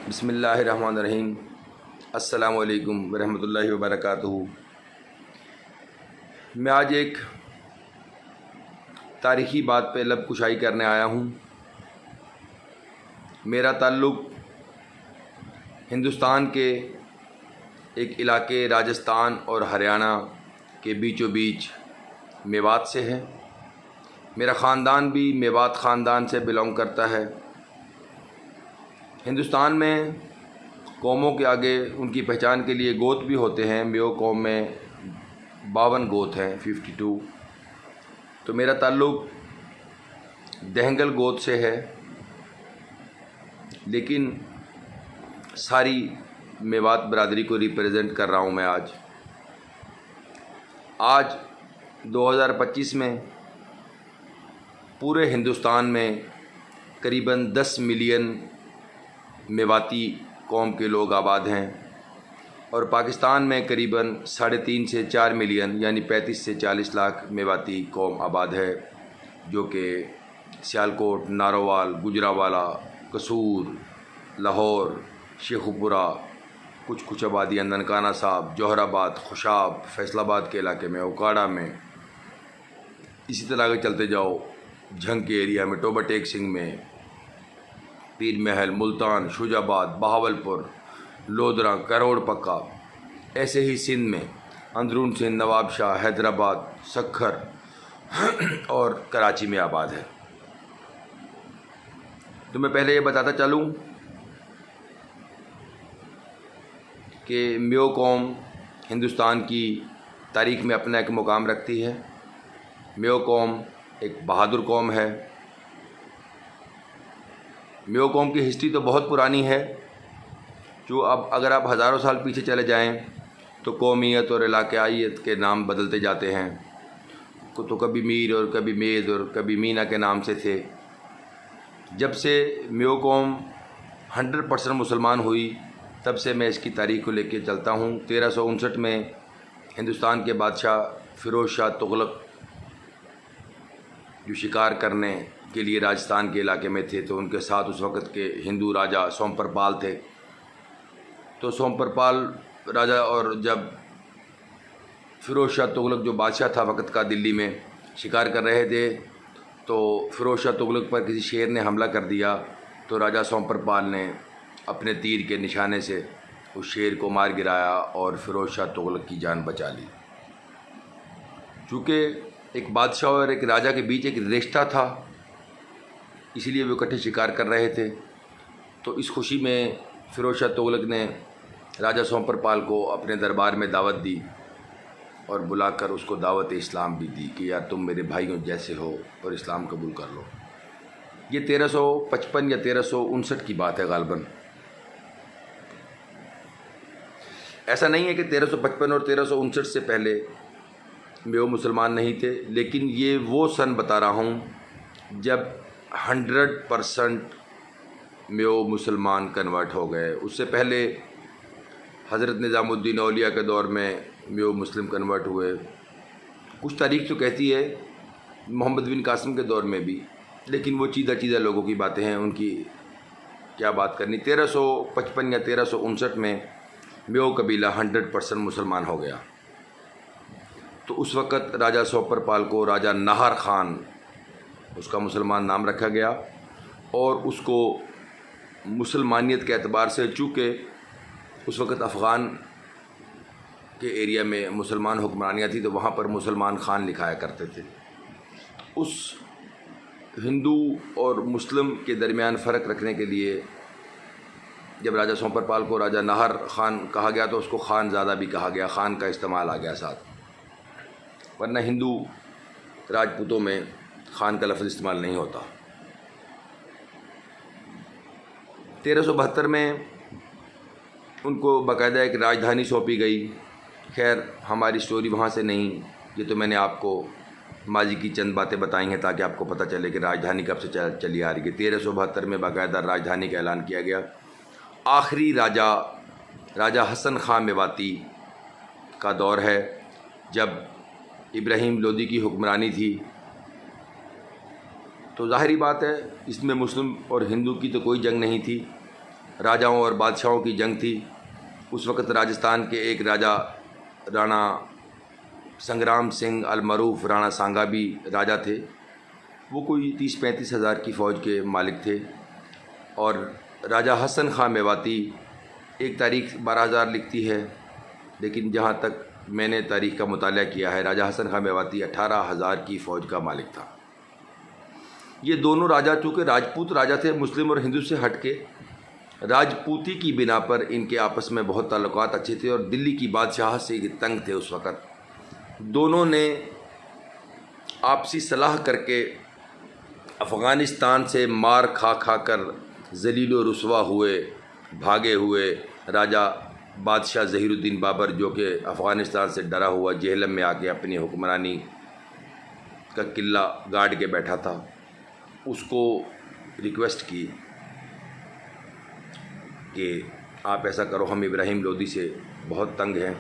بسم اللہ الرحمن الرحیم۔ السلام علیکم ورحمۃ اللہ وبرکاتہ۔ میں آج ایک تاریخی بات پہ لب کشائی کرنے آیا ہوں۔ میرا تعلق ہندوستان کے ایک علاقے راجستھان اور ہریانہ کے بیچوں بیچ میوات سے ہے۔ میرا خاندان بھی میوات خاندان سے بلانگ کرتا ہے۔ ہندوستان میں قوموں کے آگے ان کی پہچان کے لیے گوت بھی ہوتے ہیں۔ میو قوم میں 52 گوت ہیں، 52۔ تو میرا تعلق دہنگل گوت سے ہے، لیکن ساری میوات برادری کو ریپریزنٹ کر رہا ہوں میں آج 2025 میں پورے ہندوستان میں قریباً 10 ملین میواتی قوم کے لوگ آباد ہیں، اور پاکستان میں قریباً 3.5 سے 4 ملین یعنی 35 سے 40 لاکھ میواتی قوم آباد ہے، جو کہ سیالکوٹ، نارووال، گجراوالا، قصور، لاہور، شیخوپورہ، کچھ آبادیاں ننکانہ صاحب، جوہر آباد، خوشاب، فیصل آباد کے علاقے میں، اوکاڑا میں، اسی طرح آگے چلتے جاؤ جھنگ کے ایریا میں، ٹوبہ ٹیک سنگھ میں، پیر محل، ملتان، شجاع آباد، بہاولپور، لودھرا، کروڑ پکا، ایسے ہی سندھ میں اندرون سندھ، نواب شاہ، حیدرآباد، سکھر اور کراچی میں آباد ہے۔ تو میں پہلے یہ بتاتا چلوں کہ میو قوم ہندوستان کی تاریخ میں اپنا ایک مقام رکھتی ہے۔ میو قوم ایک بہادر قوم ہے۔ میو قوم کی ہسٹری تو بہت پرانی ہے، جو اب اگر آپ ہزاروں سال پیچھے چلے جائیں تو قومیت اور علاقائیت کے نام بدلتے جاتے ہیں۔ تو کبھی میر اور کبھی میز اور کبھی مینا کے نام سے تھے۔ جب سے میو قوم 100% مسلمان ہوئی، تب سے میں اس کی تاریخ کو لے کے چلتا ہوں۔ 1359 میں ہندوستان کے بادشاہ فیروز شاہ تغلق جو شکار کرنے کے لیے راجستھان کے علاقے میں تھے، تو ان کے ساتھ اس وقت کے ہندو راجا سومپر پال تھے۔ تو سومپر پال راجا اور جب فیروز شاہ تغلق جو بادشاہ تھا وقت کا دلی میں شکار کر رہے تھے، تو فیروز شاہ تغلق پر کسی شیر نے حملہ کر دیا، تو راجا سومپر پال نے اپنے تیر کے نشانے سے اس شیر کو مار گرایا اور فیروز شاہ تغلق کی جان بچا لی۔ چونکہ ایک بادشاہ اور ایک راجا کے بیچ ایک رشتہ تھا، اسی لیے وہ اکٹھے شکار کر رہے تھے۔ تو اس خوشی میں فیروز شاہ تغلق نے راجا سومپر پال کو اپنے دربار میں دعوت دی اور بلا کر اس کو دعوت اسلام بھی دی کہ یار تم میرے بھائیوں جیسے ہو اور اسلام قبول کر لو۔ یہ 1355 یا 1359 کی بات ہے غالباً۔ ایسا نہیں ہے کہ 1355 اور 1359 سے پہلے میو مسلمان نہیں تھے، لیکن یہ وہ سن بتا رہا ہوں جب 100% میو مسلمان کنورٹ ہو گئے۔ اس سے پہلے حضرت نظام الدین اولیاء کے دور میں میو مسلم کنورٹ ہوئے۔ کچھ تاریخ تو کہتی ہے محمد بن قاسم کے دور میں بھی، لیکن وہ چیدہ لوگوں کی باتیں ہیں، ان کی کیا بات کرنی۔ 1355 یا 1359 میں میو قبیلہ 100% مسلمان ہو گیا۔ تو اس وقت راجا سومپر پال کو راجا نہار خان اس کا مسلمان نام رکھا گیا، اور اس کو مسلمانیت کے اعتبار سے، چونکہ اس وقت افغان کے ایریا میں مسلمان حکمرانیاں تھیں، تو وہاں پر مسلمان خان لکھایا کرتے تھے۔ اس ہندو اور مسلم کے درمیان فرق رکھنے کے لیے جب راجا سومپر پال کو راجا نہار خان کہا گیا، تو اس کو خان زادہ بھی کہا گیا، خان کا استعمال آ گیا ساتھ، ورنہ ہندو راجپوتوں میں خان کا لفظ استعمال نہیں ہوتا۔ 1372 میں ان کو باقاعدہ ایک راجدھانی سونپی گئی۔ خیر ہماری سٹوری وہاں سے نہیں، یہ تو میں نے آپ کو ماضی کی چند باتیں بتائی ہیں تاکہ آپ کو پتہ چلے کہ راجدھانی کب سے چلی آ رہی ہے۔ 1372 میں باقاعدہ راجدھانی کا اعلان کیا گیا۔ آخری راجا حسن خان میواتی کا دور ہے، جب ابراہیم لودھی کی حکمرانی تھی۔ تو ظاہری بات ہے اس میں مسلم اور ہندو کی تو کوئی جنگ نہیں تھی، راجاؤں اور بادشاہوں کی جنگ تھی۔ اس وقت راجستھان کے ایک راجا رانا سنگرام سنگھ المعروف رانا سانگا بھی راجا تھے۔ وہ کوئی 30-35 ہزار کی فوج کے مالک تھے، اور راجا حسن خاں میواتی ایک تاریخ 12,000 لکھتی ہے، لیکن جہاں تک میں نے تاریخ کا مطالعہ کیا ہے، راجا حسن خاں میواتی 18,000 کی فوج کا مالک تھا۔ یہ دونوں راجا چونکہ راجپوت راجا تھے، مسلم اور ہندو سے ہٹ کے، راجپوتی کی بنا پر ان کے آپس میں بہت تعلقات اچھے تھے، اور دلی کی بادشاہت سے یہ تنگ تھے اس وقت۔ دونوں نے آپسی صلاح کر کے افغانستان سے مار کھا کھا کر ذلیل و رسوا ہوئے بھاگے ہوئے راجا بادشاہ ظہیر الدین بابر، جو کہ افغانستان سے ڈرا ہوا جہلم میں آ کے اپنی حکمرانی کا قلعہ گاڑ کے بیٹھا تھا، اس کو ریکویسٹ کی کہ آپ ایسا کرو، ہم ابراہیم لودھی سے بہت تنگ ہیں،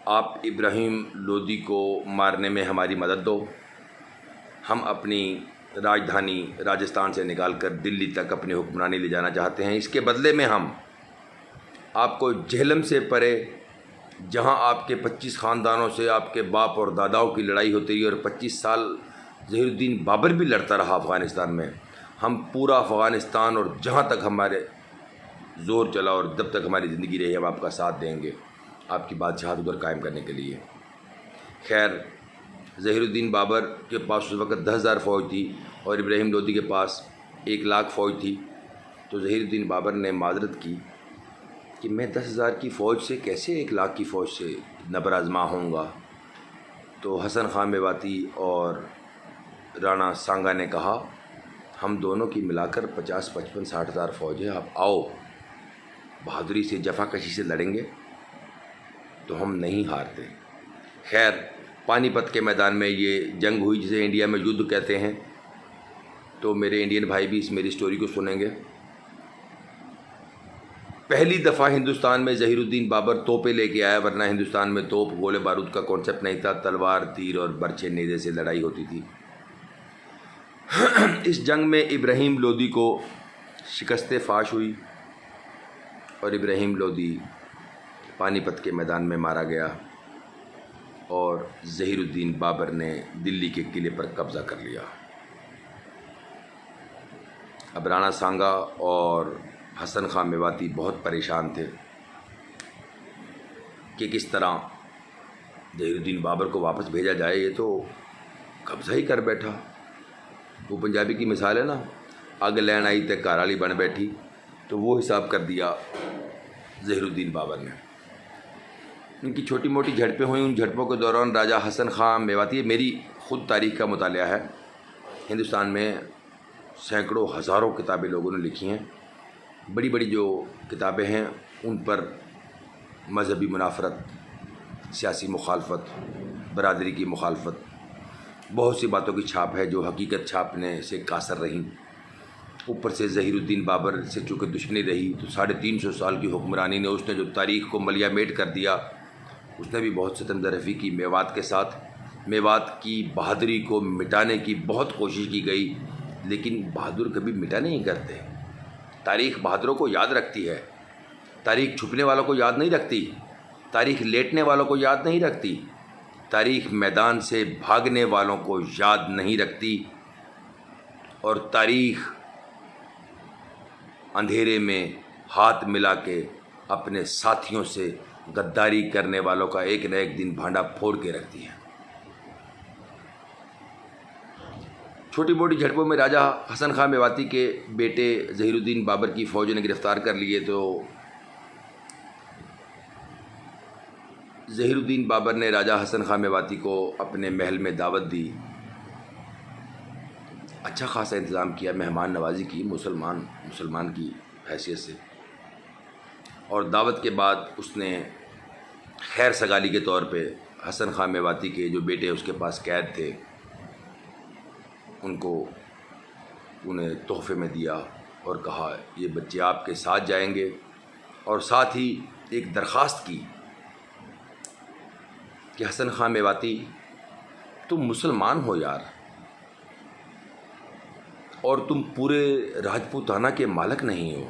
آپ ابراہیم لودھی کو مارنے میں ہماری مدد دو، ہم اپنی راجدھانی راجستھان سے نکال کر دلی تک اپنی حکمرانی لے جانا چاہتے ہیں، اس کے بدلے میں ہم آپ کو جہلم سے پرے، جہاں آپ کے 25 خاندانوں سے آپ کے باپ اور داداؤں کی لڑائی ہوتی رہی، اور 25 سال ظہیر الدین بابر بھی لڑتا رہا افغانستان میں، ہم پورا افغانستان اور جہاں تک ہمارے زور چلا اور جب تک ہماری زندگی رہی ہم آپ کا ساتھ دیں گے، آپ کی بادشاہت ادھر قائم کرنے کے لیے۔ خیر، ظہیر الدین بابر کے پاس اس وقت 10,000 فوج تھی، اور ابراہیم لودھی کے پاس 1,00,000 فوج تھی۔ تو ظہیر الدین بابر نے معذرت کی کہ میں 10,000 کی فوج سے کیسے 1,00,000 کی فوج سے نبر آزما ہوں گا۔ تو حسن خاں میواتی اور رانا سانگا نے کہا، ہم دونوں کی ملا کر 50-55-60,000 فوج ہے، آپ آؤ، بہادری سے جفا کشی سے لڑیں گے تو ہم نہیں ہارتے۔ خیر، پانی پت کے میدان میں یہ جنگ ہوئی، جسے انڈیا میں یدھ کہتے ہیں۔ تو میرے انڈین بھائی بھی اس میری سٹوری کو سنیں گے۔ پہلی دفعہ ہندوستان میں ظہیر الدین بابر توپیں لے کے آیا، ورنہ ہندوستان میں توپ گولے بارود کا کانسیپٹ نہیں تھا، تلوار تیر اور برچھے نیزے سے لڑائی ہوتی تھی۔ اس جنگ میں ابراہیم لودھی کو شکست فاش ہوئی، اور ابراہیم لودھی پانی پت کے میدان میں مارا گیا، اور ظہیر الدین بابر نے دلی کے قلعے پر قبضہ کر لیا۔ اب رانا سانگا اور حسن خاں میواتی بہت پریشان تھے کہ کس طرح ظہیر الدین بابر کو واپس بھیجا جائے، یہ تو قبضہ ہی کر بیٹھا۔ وہ پنجابی کی مثال ہے نا، اگ لین آئی تے گھر والی بن بیٹھی، تو وہ حساب کر دیا ظہیر الدین بابر نے۔ ان کی چھوٹی موٹی جھڑپیں ہوئیں، ان جھڑپوں کے دوران راجا حسن خاں میواتی، میری خود تاریخ کا مطالعہ ہے، ہندوستان میں سینکڑوں ہزاروں کتابیں لوگوں نے لکھی ہیں، بڑی بڑی جو کتابیں ہیں ان پر مذہبی منافرت، سیاسی مخالفت، برادری کی مخالفت، بہت سی باتوں کی چھاپ ہے جو حقیقت چھاپنے سے قاصر رہیں۔ اوپر سے ظہیر الدین بابر سے چونکہ دشمنی رہی، تو 350 سال کی حکمرانی نے اس نے جو تاریخ کو ملیا میٹ کر دیا، اس نے بھی بہت ستم ظرفی کی میوات کے ساتھ۔ میوات کی بہادری کو مٹانے کی بہت کوشش کی گئی، لیکن بہادر کبھی مٹا نہیں کرتے۔ تاریخ بہادروں کو یاد رکھتی ہے، تاریخ چھپنے والوں کو یاد نہیں رکھتی، تاریخ لیٹنے والوں کو یاد نہیں رکھتی، تاریخ میدان سے بھاگنے والوں کو یاد نہیں رکھتی، اور تاریخ اندھیرے میں ہاتھ ملا کے اپنے ساتھیوں سے غداری کرنے والوں کا ایک نہ ایک دن بھانڈا پھوڑ کے رکھتی ہے۔ چھوٹی موٹی جھڑپوں میں راجا حسن خاں میواتی کے بیٹے ظہیر الدین بابر کی فوج نے گرفتار کر لیے، تو ظہیر الدین بابر نے راجا حسن خاں میواتی کو اپنے محل میں دعوت دی، اچھا خاصا انتظام کیا، مہمان نوازی کی مسلمان کی حیثیت سے، اور دعوت کے بعد اس نے خیر سگالی کے طور پہ حسن خاں میواتی کے جو بیٹے اس کے پاس قید تھے انہیں تحفے میں دیا، اور کہا یہ بچے آپ کے ساتھ جائیں گے، اور ساتھ ہی ایک درخواست کی کہ حسن خاں میواتی تم مسلمان ہو یار، اور تم پورے راجپوتانہ کے مالک نہیں ہو،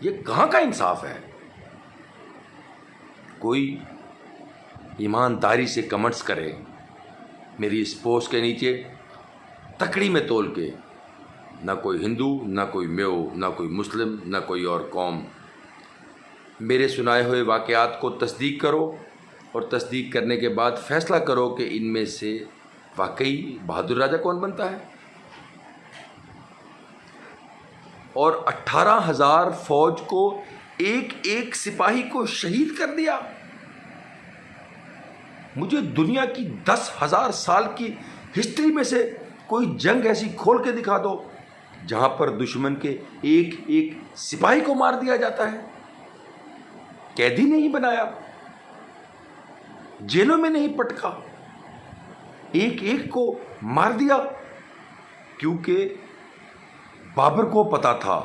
یہ کہاں کا انصاف ہے؟ کوئی ایمانداری سے کمنٹس کرے میری اس پوسٹ کے نیچے تکڑی میں تول کے، نہ کوئی ہندو، نہ کوئی میو، نہ کوئی مسلم، نہ کوئی اور قوم. میرے سنائے ہوئے واقعات کو تصدیق کرو اور تصدیق کرنے کے بعد فیصلہ کرو کہ ان میں سے واقعی بہادر راجہ کون بنتا ہے. اور 18,000 فوج کو ایک ایک سپاہی کو شہید کر دیا. مجھے دنیا کی 10,000 سال کی ہسٹری میں سے کوئی جنگ ایسی کھول کے دکھا دو جہاں پر دشمن کے ایک ایک سپاہی کو مار دیا جاتا ہے. قیدی نہیں بنایا، جیلوں میں نہیں پٹکا، ایک ایک کو مار دیا. کیونکہ بابر کو پتا تھا،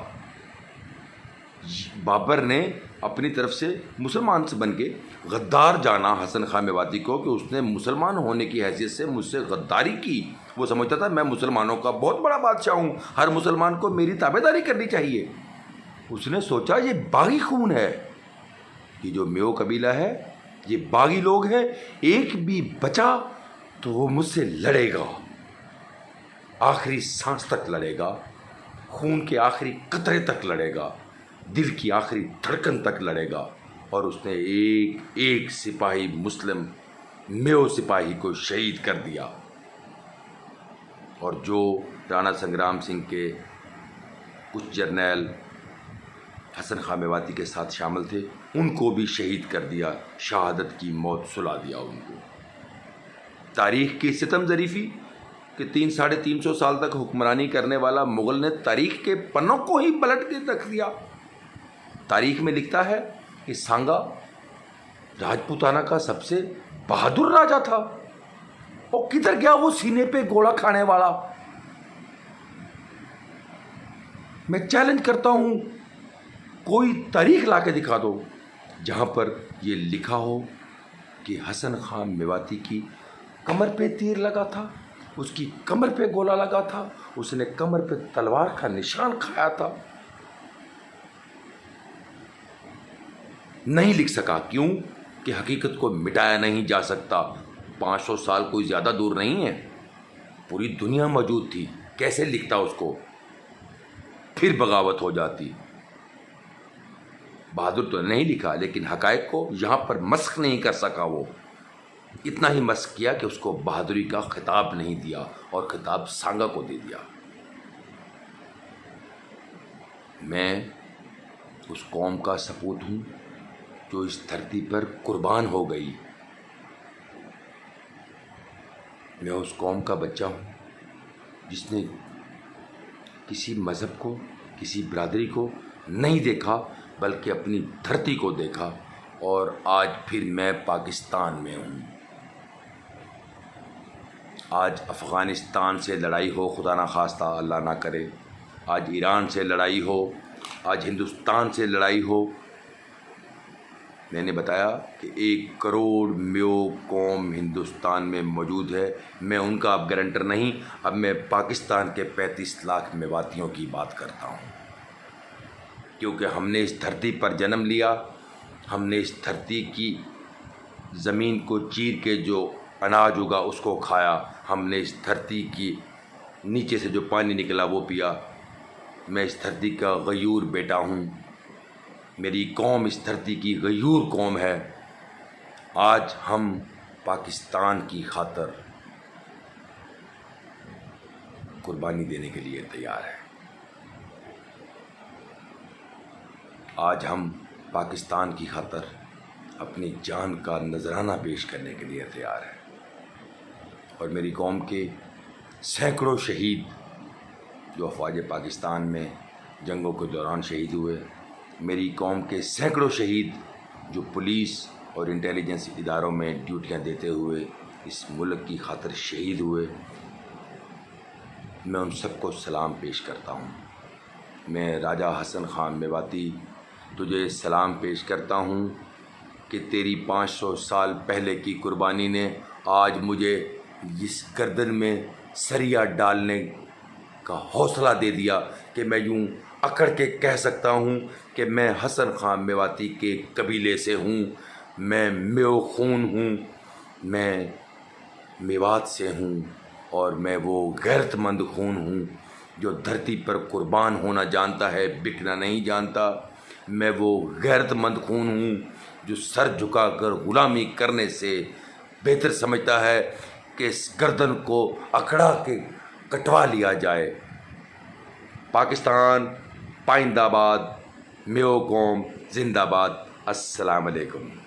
بابر نے اپنی طرف سے مسلمان سے بن کے غدار جانا حسن خان میواتی کو کہ اس نے مسلمان ہونے کی حیثیت سے مجھ سے غداری کی. وہ سمجھتا تھا میں مسلمانوں کا بہت بڑا بادشاہ ہوں، ہر مسلمان کو میری تابع داری کرنی چاہیے. اس نے سوچا یہ باغی خون ہے، یہ جو میو قبیلہ ہے یہ باغی لوگ ہیں، ایک بھی بچا تو وہ مجھ سے لڑے گا، آخری سانس تک لڑے گا، خون کے آخری قطرے تک لڑے گا، دل کی آخری دھڑکن تک لڑے گا. اور اس نے ایک ایک سپاہی مسلم میو سپاہی کو شہید کر دیا. اور جو رانا سنگرام سنگھ کے کچھ جرنیل حسن خان میواتی کے ساتھ شامل تھے ان کو بھی شہید کر دیا، شہادت کی موت سلا دیا ان کو. تاریخ کی ستم ظریفی کہ 300-350 سال تک حکمرانی کرنے والا مغل نے تاریخ کے پنوں کو ہی پلٹ کے رکھ دیا. تاریخ میں لکھتا ہے کہ سانگا راجپوتانہ کا سب سے بہادر راجا تھا. اور کدھر گیا وہ سینے پہ گولا کھانے والا؟ میں چیلنج کرتا ہوں، کوئی تاریخ لا کے دکھا دو جہاں پر یہ لکھا ہو کہ حسن خان میواتی کی کمر پہ تیر لگا تھا، اس کی کمر پہ گولا لگا تھا، اس نے کمر پہ تلوار کا نشان کھایا تھا. نہیں لکھ سکا. کیوں؟ کہ حقیقت کو مٹایا نہیں جا سکتا. 500 سال کوئی زیادہ دور نہیں ہے، پوری دنیا موجود تھی. کیسے لکھتا اس کو؟ پھر بغاوت ہو جاتی. بہادر تو نہیں لکھا لیکن حقائق کو یہاں پر مسخ نہیں کر سکا. وہ اتنا ہی مسخ کیا کہ اس کو بہادری کا خطاب نہیں دیا اور خطاب سانگا کو دے دیا. میں اس قوم کا سپوت ہوں جو اس دھرتی پر قربان ہو گئی. میں اس قوم کا بچہ ہوں جس نے کسی مذہب کو، کسی برادری کو نہیں دیکھا بلکہ اپنی دھرتی کو دیکھا. اور آج پھر میں پاکستان میں ہوں. آج افغانستان سے لڑائی ہو، خدا نہ خواستہ اللہ نہ کرے، آج ایران سے لڑائی ہو، آج ہندوستان سے لڑائی ہو. میں نے بتایا کہ 1 کروڑ میو قوم ہندوستان میں موجود ہے. میں ان کا اب گارنٹر نہیں، اب میں پاکستان کے 35 لاکھ میواتیوں کی بات کرتا ہوں. کیونکہ ہم نے اس دھرتی پر جنم لیا، ہم نے اس دھرتی کی زمین کو چیر کے جو اناج اگا اس کو کھایا، ہم نے اس دھرتی کی نیچے سے جو پانی نکلا وہ پیا. میں اس دھرتی کا غیور بیٹا ہوں. میری قوم اس دھرتی کی غیور قوم ہے. آج ہم پاکستان کی خاطر قربانی دینے کے لیے تیار ہیں. آج ہم پاکستان کی خاطر اپنی جان کا نذرانہ پیش کرنے کے لیے تیار ہیں. اور میری قوم کے سینکڑوں شہید جو افواج پاکستان میں جنگوں کے دوران شہید ہوئے، میری قوم کے سینکڑوں شہید جو پولیس اور انٹیلیجنس اداروں میں ڈیوٹیاں دیتے ہوئے اس ملک کی خاطر شہید ہوئے، میں ان سب کو سلام پیش کرتا ہوں. میں راجہ حسن خان میواتی تجھے سلام پیش کرتا ہوں کہ تیری 500 سال پہلے کی قربانی نے آج مجھے اس گردن میں سریا ڈالنے کا حوصلہ دے دیا کہ میں یوں اکڑ کے کہہ سکتا ہوں کہ میں حسن خان میواتی کے قبیلے سے ہوں، میں میو خون ہوں، میں میوات سے ہوں، اور میں وہ غیرت مند خون ہوں جو دھرتی پر قربان ہونا جانتا ہے، بکنا نہیں جانتا۔ میں وہ غیرت مند خون ہوں جو سر جھکا کر غلامی کرنے سے بہتر سمجھتا ہے کہ اس گردن کو اکڑا کے کٹوا لیا جائے۔ پاکستان پائندہ باد، میو قوم زندہ باد۔ السلام علیکم۔